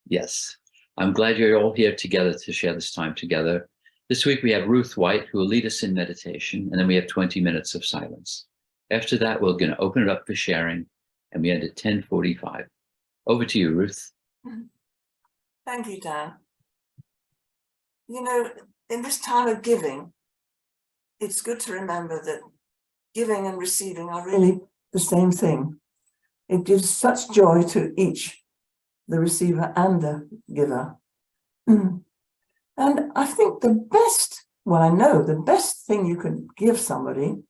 Yes, I'm glad you're all here together to share this time together. This week we have Ruth White, who will lead us in meditation, and then we have 20 minutes of silence. After that, we're going to open it up for sharing, and we end at 10:45. Over to you, Ruth. Thank you, Dan. You know, in this time of giving, it's good to remember that giving and receiving are really the same thing. It gives such joy to each, the receiver and the giver. And I think the best thing you could give somebody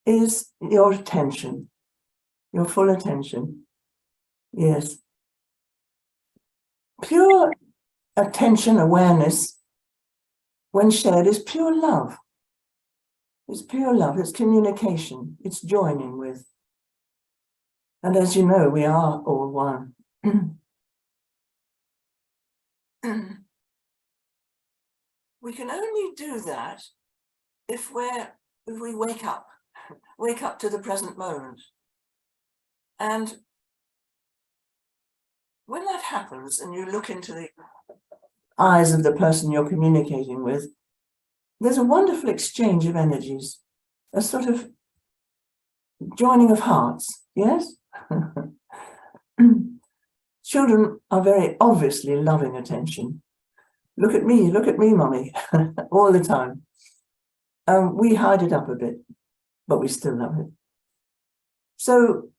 is your attention, your full attention. Yes. Pure attention, awareness, when shared, is pure love. It's pure love, it's communication, it's joining with. And as you know, we are all one. We can only do that if we wake up to the present moment. And when that happens and you look into the eyes of the person you're communicating with, there's a wonderful exchange of energies, a sort of joining of hearts, yes? Children are very obviously loving attention. Look at me, mummy, all the time. We hide it up a bit, but we still love it. So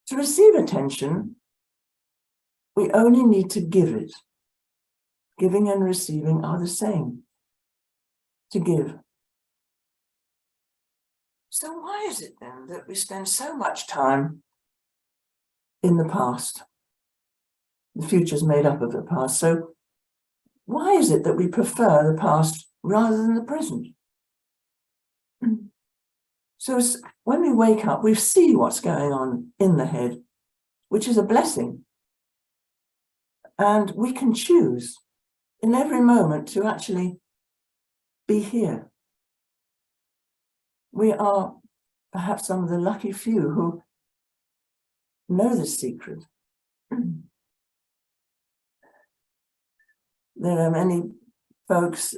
to receive attention, we only need to give it. Giving and receiving are the same. To give. So why is it then that we spend so much time in the past? The future's made up of the past. So why is it that we prefer the past rather than the present? So when we wake up, we see what's going on in the head, which is a blessing. And we can choose in every moment to actually be here. We are perhaps some of the lucky few who know the secret. There are many folks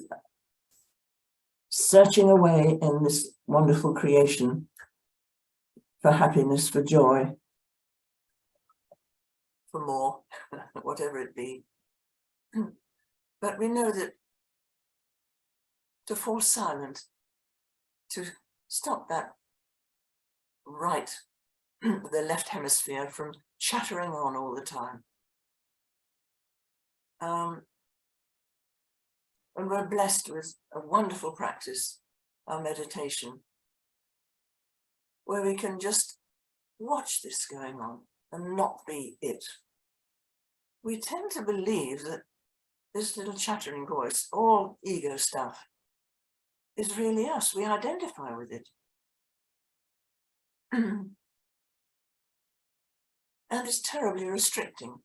searching away in this wonderful creation for happiness, for joy, for more, whatever it be. But we know that to fall silent, to stop that the left hemisphere from chattering on all the time. And we're blessed with a wonderful practice, our meditation, where we can just watch this going on and not be it. We tend to believe that this little chattering voice, all ego stuff, is really us. We identify with it. And it's terribly restricting.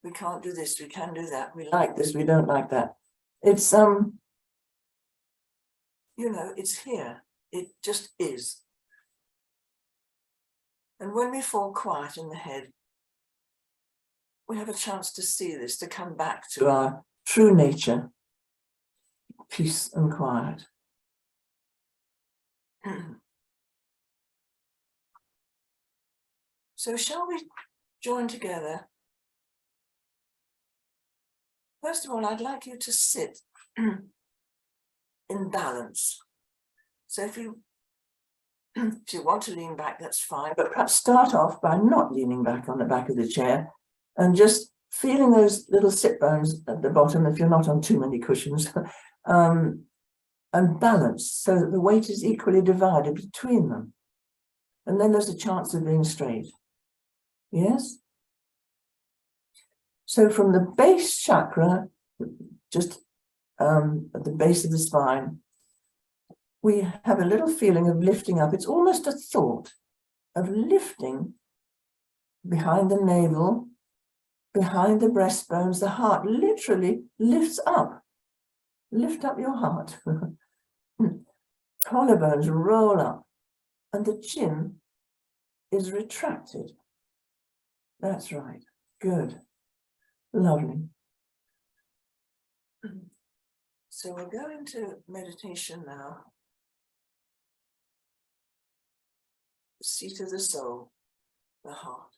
We can't do this, we can do that, we like this, we don't like that. It's, it's here. It just is. And when we fall quiet in the head, we have a chance to see this, to come back to our true nature, peace and quiet. So shall we join together? First of all, I'd like you to sit in balance. So if you want to lean back, that's fine, but perhaps start off by not leaning back on the back of the chair and just feeling those little sit bones at the bottom, if you're not on too many cushions, and balance so that the weight is equally divided between them. And then there's a chance of being straight. Yes? So from the base chakra, just at the base of the spine, we have a little feeling of lifting up. It's almost a thought of lifting behind the navel, behind the breastbones. The heart literally lifts up. Lift up your heart. Collarbones roll up, and the chin is retracted. That's right. Good. Lovely. So we'll go into meditation now. The seat of the soul, the heart.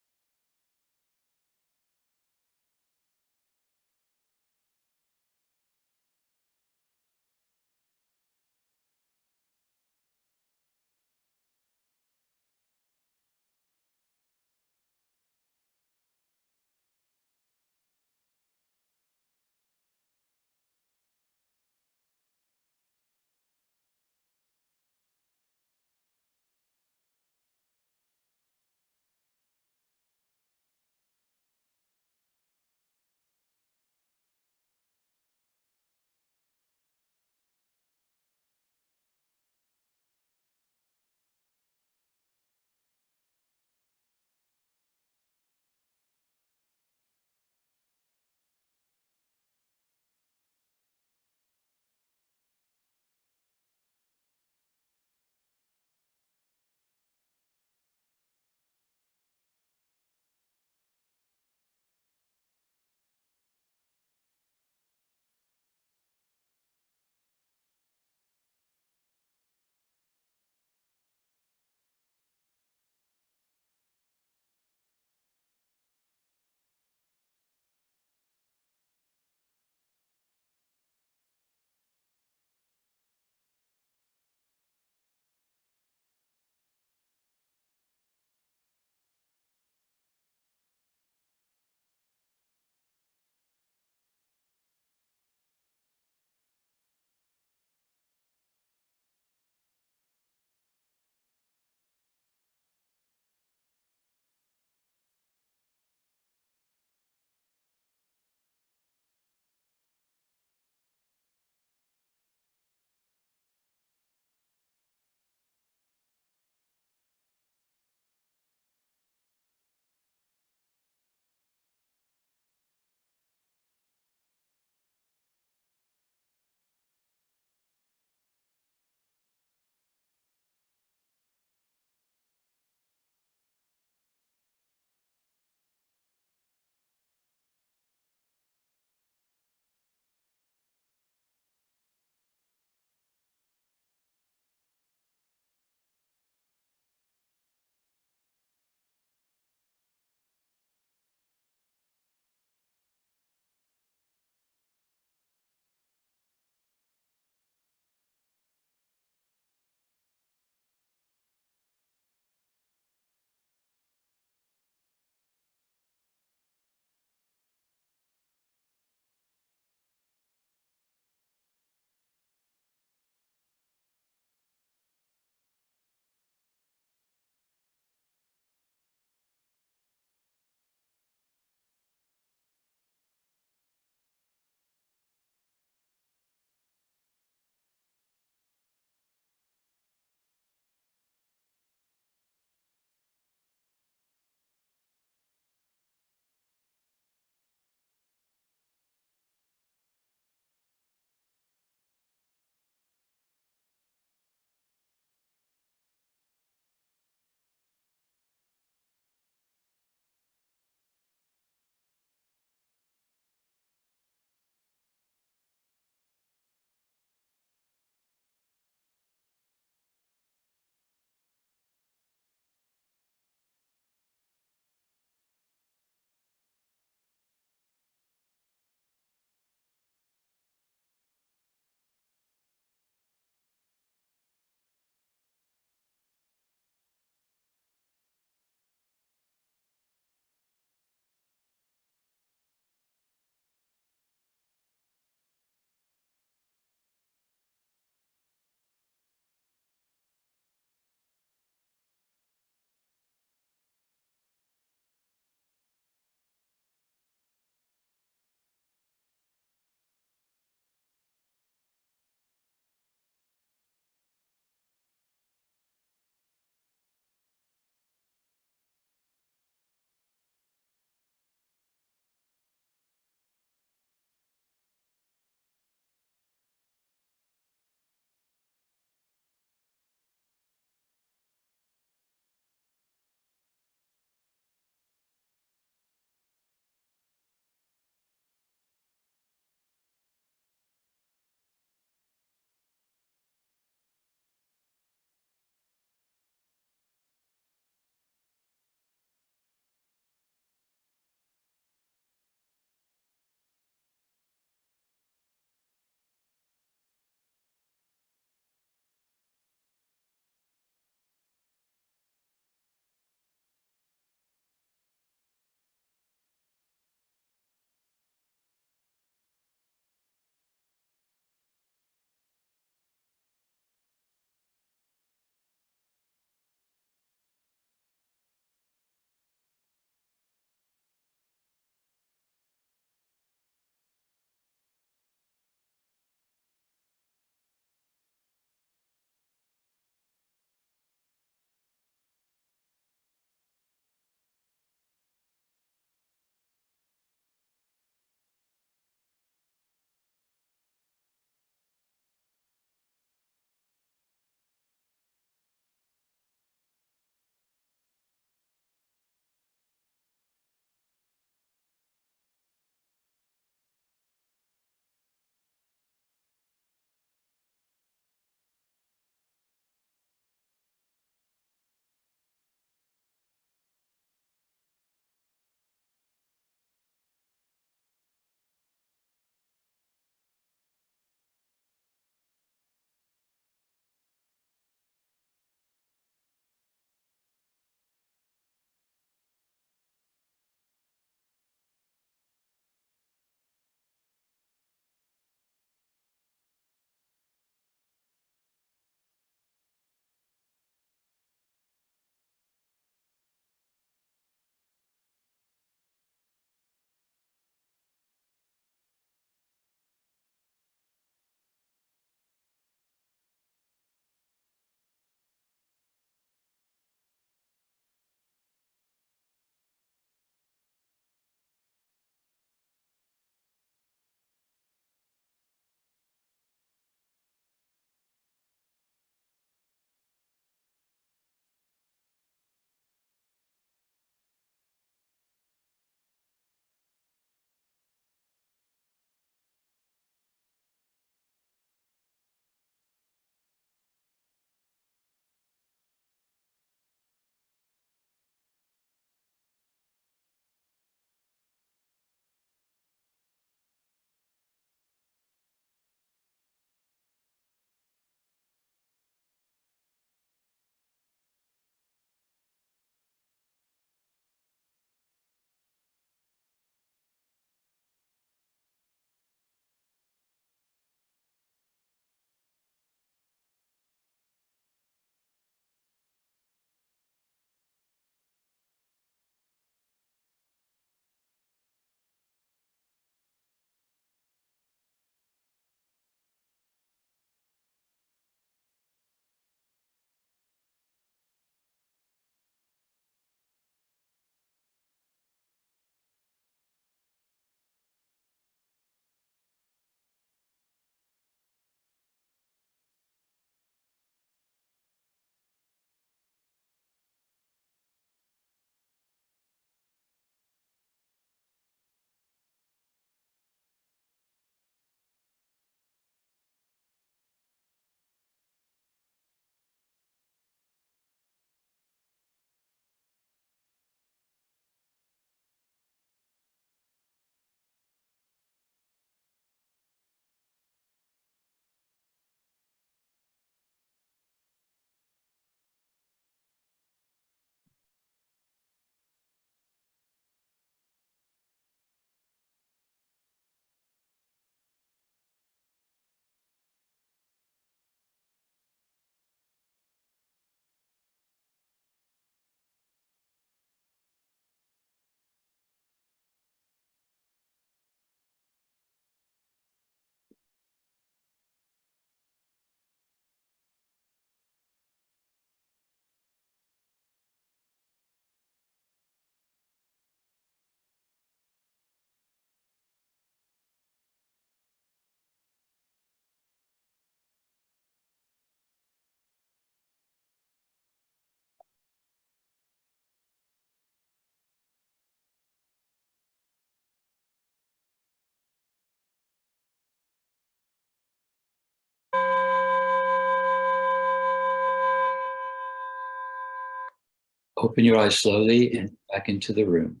Open your eyes slowly and back into the room.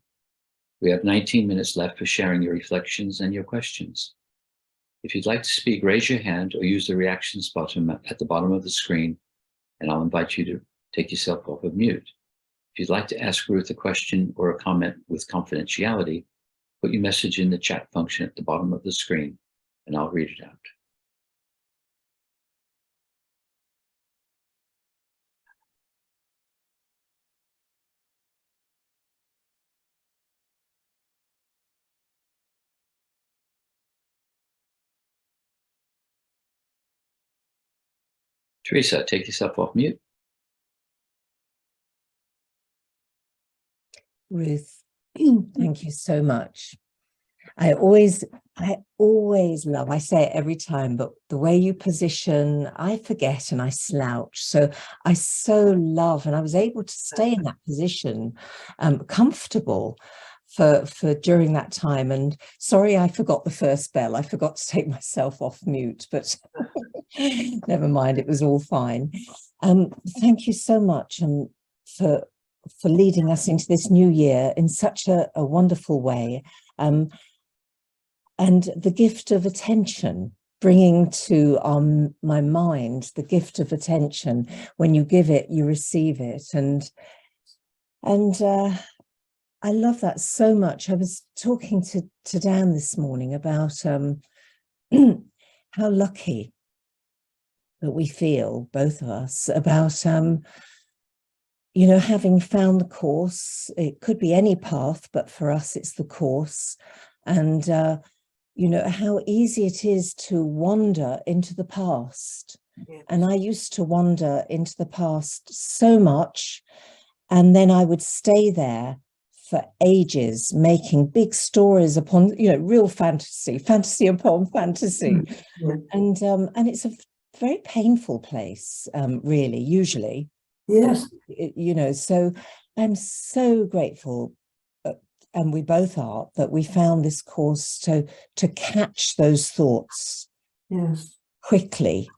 We have 19 minutes left for sharing your reflections and your questions. If you'd like to speak, raise your hand or use the reactions button at the bottom of the screen, and I'll invite you to take yourself off of mute. If you'd like to ask Ruth a question or a comment with confidentiality, put your message in the chat function at the bottom of the screen, and I'll read it out. Teresa, take yourself off mute. Ruth, thank you so much. I always love, I say it every time, but the way you position, I forget and I slouch. So I so love, and I was able to stay in that position, comfortable for during that time. And sorry, I forgot the first bell. I forgot to take myself off mute, but never mind, it was all fine. Thank you so much for leading us into this new year in such a wonderful way. And the gift of attention, bringing to my mind the gift of attention. When you give it, you receive it. And I love that so much. I was talking to Dan this morning about how lucky that we feel, both of us, about you know, having found the course. It could be any path, but for us, it's the course. And, you know, how easy it is to wander into the past. Yes. And I used to wander into the past so much, and then I would stay there for ages, making big stories upon, you know, real fantasy upon fantasy. Yeah. And it's a very painful place, really, usually. Yes. You know, so I'm so grateful, and we both are, that we found this course to catch those thoughts Yes. quickly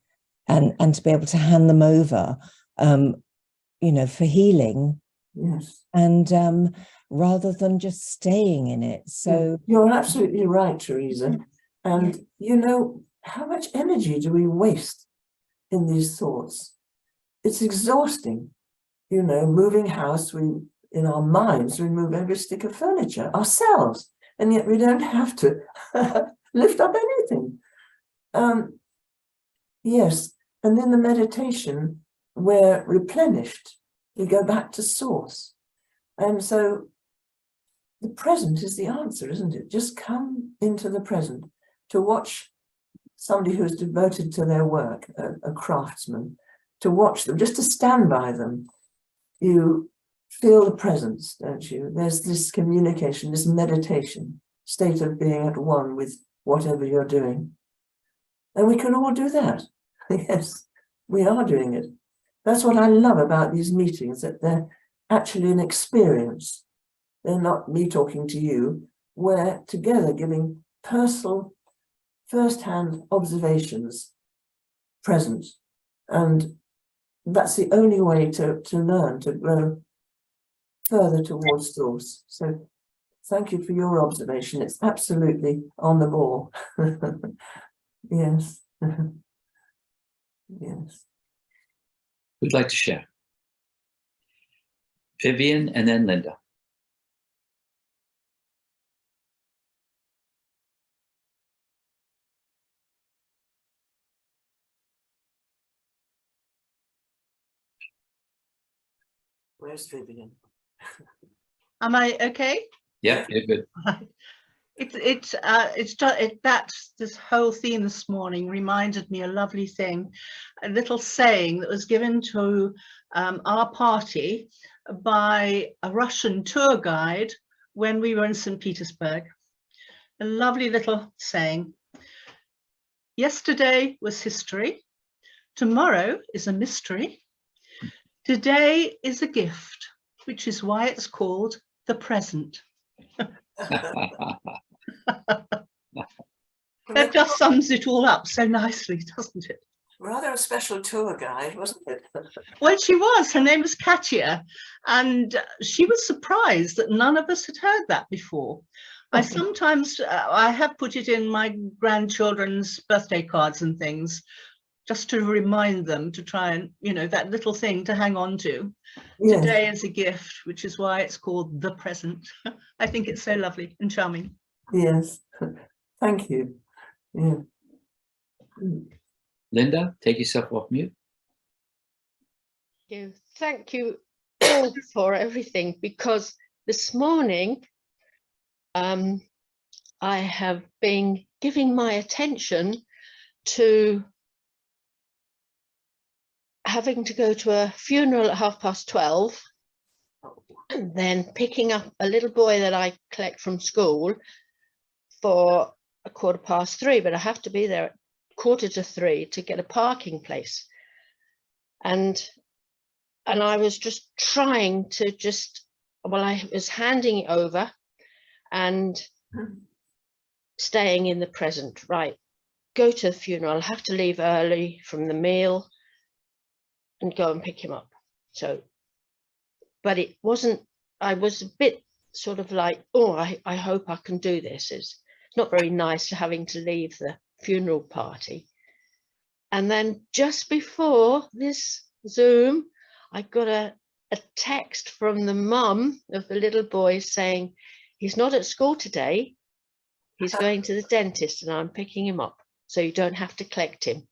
and to be able to hand them over, you know, for healing. Yes. And rather than just staying in it. So you're absolutely right, Teresa. And you know, how much energy do we waste in these thoughts? It's exhausting. You know, moving house, in our minds, we move every stick of furniture ourselves, and yet we don't have to lift up anything. Yes, and in the meditation, we're replenished. We go back to source. And so the present is the answer, isn't it? Just come into the present. To watch somebody who's devoted to their work, a craftsman, to watch them, just to stand by them, you feel the presence, don't you? There's this communication, this meditation, state of being at one with whatever you're doing. And we can all do that. Yes, we are doing it. That's what I love about these meetings, that they're actually an experience. They're not me talking to you. We're together giving personal, first-hand observations, present. And that's the only way to learn, to grow further towards source. So thank you for your observation. It's absolutely on the ball. Yes. Yes. Who'd like to share? Vivian and then Linda. Where's Vivian? Am I okay? Yeah, you're good. This whole theme this morning reminded me a lovely thing, a little saying that was given to our party by a Russian tour guide when we were in St. Petersburg. A lovely little saying. Yesterday was history. Tomorrow is a mystery. Today is a gift, which is why it's called the present. That just sums it all up so nicely, doesn't it? Rather a special tour guide, wasn't it? Well, she was. Her name was Katia, and she was surprised that none of us had heard that before. I sometimes, I have put it in my grandchildren's birthday cards and things, just to remind them to try and, you know, that little thing to hang on to. Yes. Today is a gift, which is why it's called The Present. I think it's so lovely and charming. Yes. Thank you. Yeah. Linda, take yourself off mute. Thank you all for everything, because this morning I have been giving my attention to having to go to a funeral at 12:30 and then picking up a little boy that I collect from school for 3:15, but I have to be there at 2:45 to get a parking place. And I was just trying to I was handing it over and staying in the present, right? Go to the funeral, I'll have to leave early from the meal and go and pick him up. So, but it wasn't, I was a bit sort of like, oh, I hope I can do this. It's not very nice having to leave the funeral party. And then just before this Zoom, I got a text from the mum of the little boy saying, he's not at school today, he's going to the dentist and I'm picking him up, so you don't have to collect him.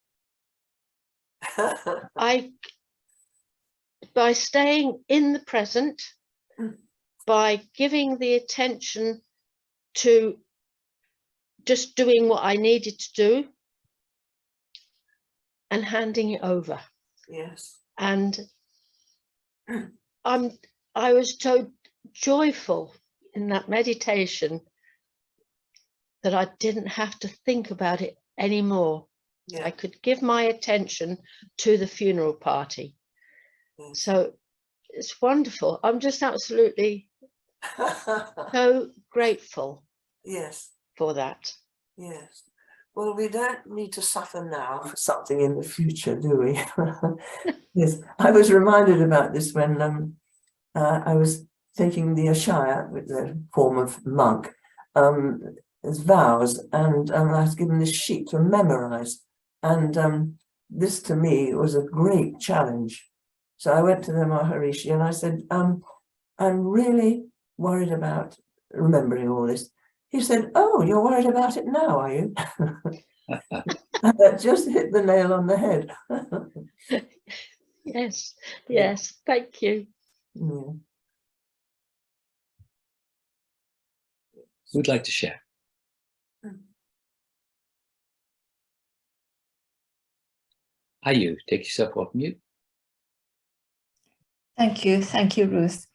By staying in the present, by giving the attention to just doing what I needed to do and handing it over. Yes. And I was so joyful in that meditation that I didn't have to think about it anymore. Yeah. I could give my attention to the funeral party. Yes. So it's wonderful. I'm just absolutely so grateful Yes. for that. Yes. Well, we don't need to suffer now for something in the future, do we? Yes. I was reminded about this when I was taking the Ashaya, with the form of monk, as vows, and I was given this sheet to memorize. And this to me was a great challenge. So I went to the Maharishi and I said, I'm really worried about remembering all this. He said, oh, you're worried about it now, are you? And that just hit the nail on the head. Yes, yes, thank you. Yeah. Who'd like to share? Ayu, take yourself off mute. Thank you, Ruth.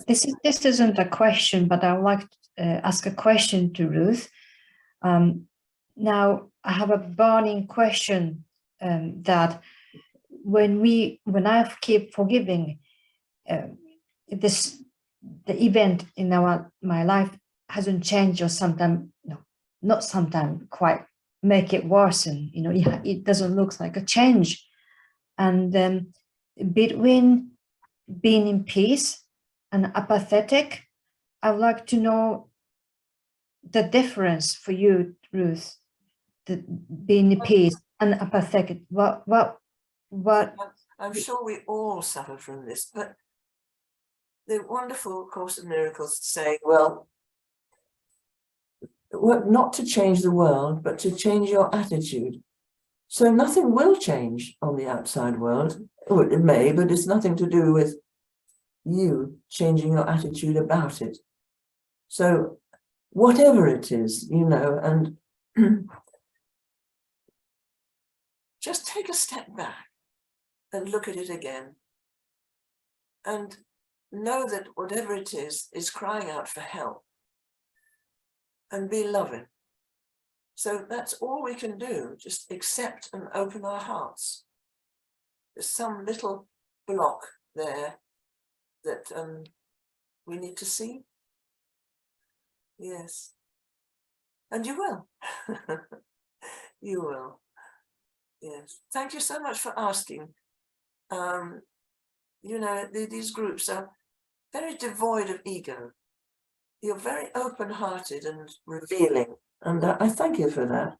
This isn't a question, but I would like to ask a question to Ruth. Now, I have a burning question that when I keep forgiving, the event in my life hasn't changed, or sometimes, no, not sometimes, quite make it worsen. You know, it doesn't look like a change, and between being in peace and apathetic, I would like to know the difference for you, Ruth, the being in peace and apathetic. What? I'm sure we all suffer from this, but the wonderful Course of Miracles saying, well, not to change the world, but to change your attitude. So nothing will change on the outside world. Well, it may, but it's nothing to do with you changing your attitude about it. So whatever it is, you know, and just take a step back and look at it again. And know that whatever it is crying out for help. And be loving. So that's all we can do, just accept and open our hearts. There's some little block there that we need to see. Yes. And you will. You will. Yes. Thank you so much for asking. You know, these groups are very devoid of ego. You're very open-hearted and revealing, and I thank you for that.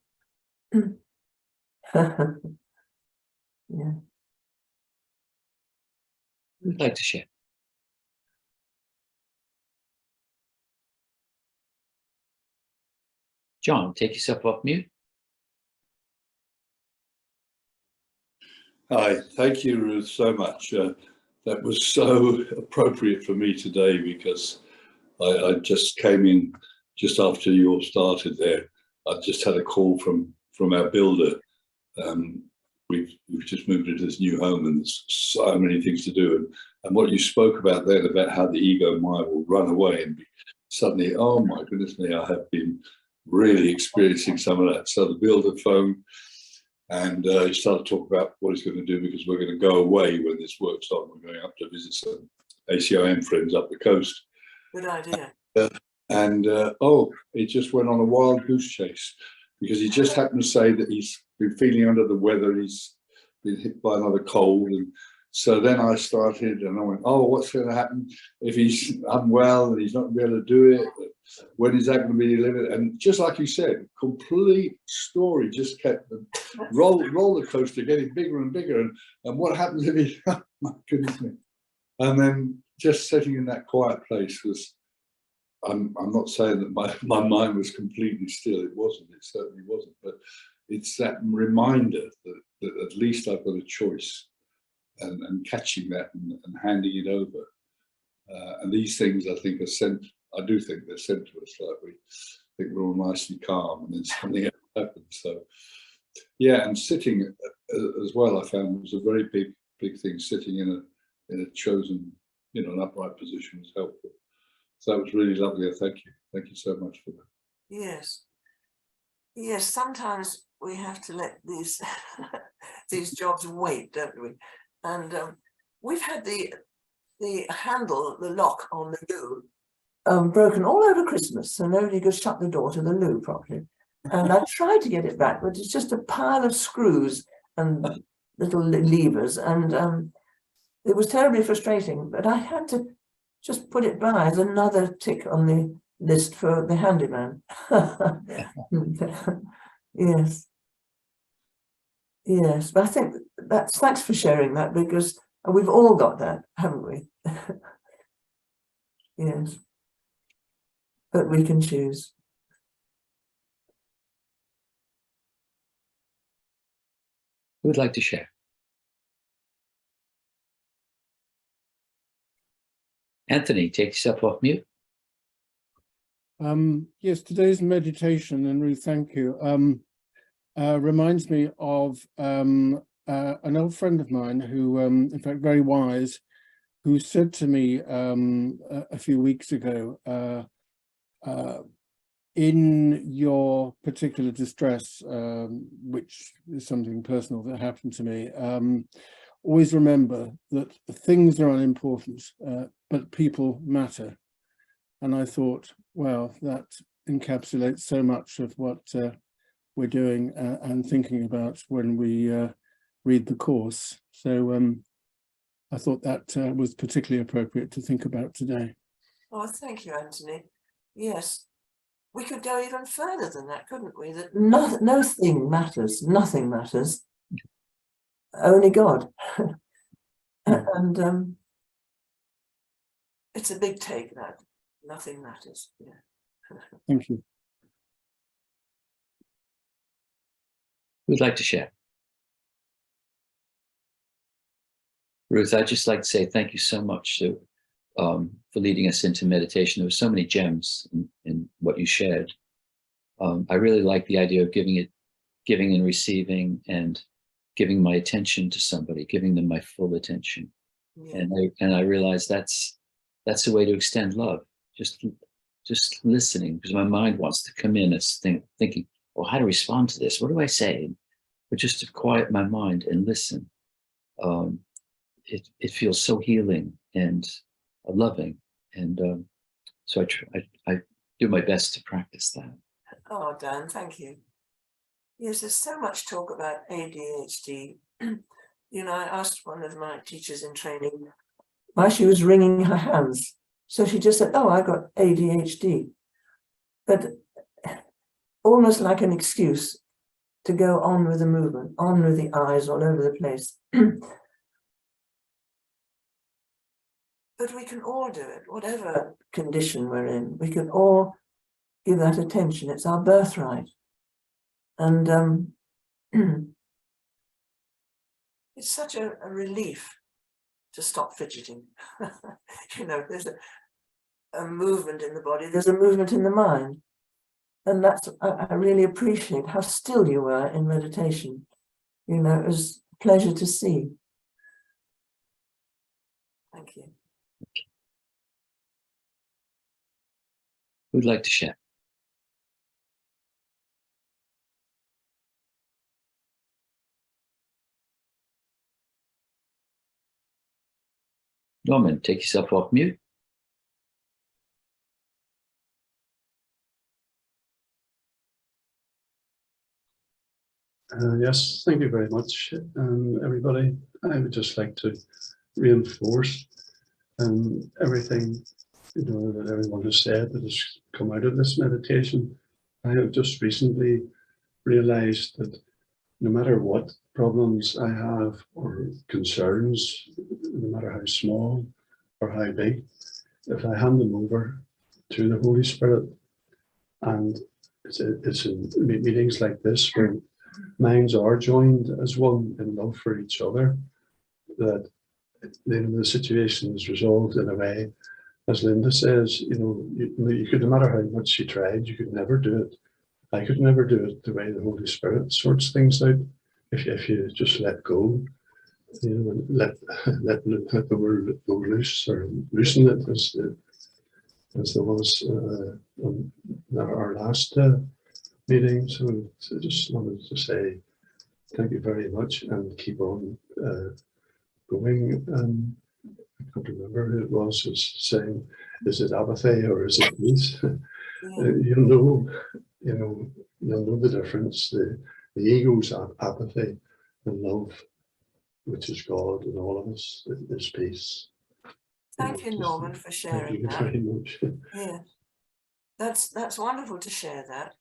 Yeah. Who'd like to share? John, take yourself off mute. Hi, thank you, Ruth, so much. That was so appropriate for me today because I just came in just after you all started there. I just had a call from our builder. We've just moved into this new home and there's so many things to do. And what you spoke about then about how the ego mind will run away and be suddenly, oh my goodness me, I have been really experiencing some of that. So the builder phoned and he started to talk about what he's going to do because we're going to go away when this work's on. We're going up to visit some ACIM friends up the coast. Good idea. And oh, it just went on a wild goose chase because he just happened to say that he's been feeling under the weather. He's been hit by another cold. And so then I started and I went, oh, what's going to happen if he's unwell and he's not going to be able to do it? When is that going to be delivered? And just like you said, complete story just kept the roller coaster getting bigger and bigger. And what happens if he, oh my goodness me. And then just sitting in that quiet place was, I'm not saying that my mind was completely still. It wasn't. It certainly wasn't. But it's that reminder that at least I've got a choice, and catching that and handing it over. And these things, I think, are sent. I do think they're sent to us. Like we think we're all nicely calm, and then something else happens. So, yeah, and sitting as well, I found was a very big thing. Sitting in a chosen, an upright position was helpful. So that was really lovely. Thank you so much for that. Yes. Yes, sometimes we have to let these these jobs wait, don't we? And we've had the handle, the lock on the loo, broken all over Christmas, so nobody could shut the door to the loo properly. And I tried to get it back, but it's just a pile of screws and little levers, and it was terribly frustrating. But I had to just put it by as another tick on the list for the handyman. Yes. Yes, but I think thanks for sharing that, because we've all got that, haven't we? Yes. But we can choose. Who would like to share? Anthony, take yourself off mute. Yes, today's meditation, and Ruth, thank you, reminds me of an old friend of mine who, in fact, very wise, who said to me a few weeks ago, in your particular distress, which is something personal that happened to me, always remember that things are unimportant, but people matter. And I thought, well, that encapsulates so much of what we're doing and thinking about when we read the course. So I thought that was particularly appropriate to think about today. Oh, thank you, Anthony. Yes, we could go even further than that, couldn't we? That no thing matters, nothing matters, only God. And it's a big take, that nothing matters. Yeah. Thank you. Who'd like to share? Ruth, I'd just like to say thank you so much for leading us into meditation. There were so many gems in what you shared. I really like the idea of giving and receiving, and giving my attention to somebody, giving them my full attention. Yeah. And I realize that's a way to extend love. Just listening, because my mind wants to come in as thinking, well, how to respond to this? What do I say? But just to quiet my mind and listen. It feels so healing and loving, and so I do my best to practice that. Oh, Dan, thank you. Yes, there's so much talk about ADHD. You know, I asked one of my teachers in training why she was wringing her hands. So she just said, oh, I got ADHD. But almost like an excuse to go on with the movement, on with the eyes all over the place. But we can all do it, whatever condition we're in. We can all give that attention. It's our birthright. And it's such a relief to stop fidgeting. You know, there's a movement in the body, there's a movement in the mind. And that's, I really appreciate how still you were in meditation. You know, it was a pleasure to see. Thank you. Who'd like to share? Norman, take yourself off mute. Yes, thank you very much, everybody. I would just like to reinforce everything that everyone has said that has come out of this meditation. I have just recently realized that no matter what problems I have or concerns, no matter how small or how big, if I hand them over to the Holy Spirit, and it's in meetings like this where minds are joined as one in love for each other, that the situation is resolved in a way, as Linda says, you could, no matter how much you tried, you could never do it. I could never do it the way the Holy Spirit sorts things out. If you just let go, let the word go loose, or loosen it, as there was on our last meeting. So I just wanted to say thank you very much and keep on going. I can't remember who it was saying, is it apathy or is it peace? You'll know the difference. The ego's apathy, and love, which is God and all of us, is peace. Thank you, Norman, for sharing that. Thank you very much. Yeah, that's wonderful to share that.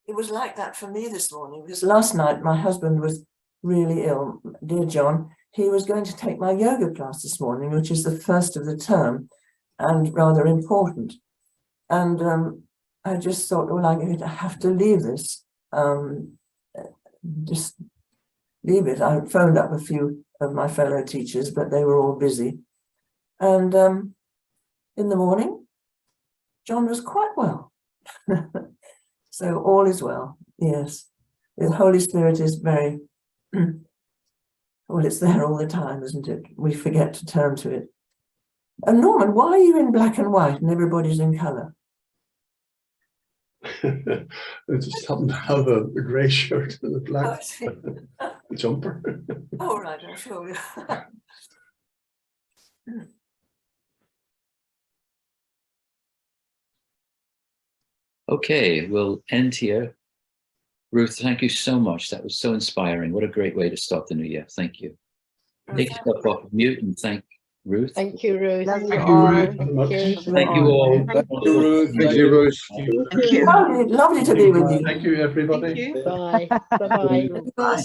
It was like that for me this morning, because last night my husband was really ill. Dear John, he was going to take my yoga class this morning, which is the first of the term and rather important. And I just thought, well, I'm going to have to leave this. Just leave it. I phoned up a few of my fellow teachers, but they were all busy. And in the morning, John was quite well. So all is well, yes. The Holy Spirit is very, well, it's there all the time, isn't it? We forget to turn to it. And Norman, why are you in black and white and everybody's in colour? I just happen to have a grey shirt and a black jumper. Oh, right, I'll show you. Okay, we'll end here. Ruth, thank you so much. That was so inspiring. What a great way to start the new year. Thank you. Take yourself off mute and thank Ruth. Thank you, Ruth. Love you Thank you, all. Ruth, very much. Thank you all. Thank you, Ruth. Thank you, Ruth. Lovely to be with you. Thank you, everybody. Thank you. Bye. Bye-bye. Bye.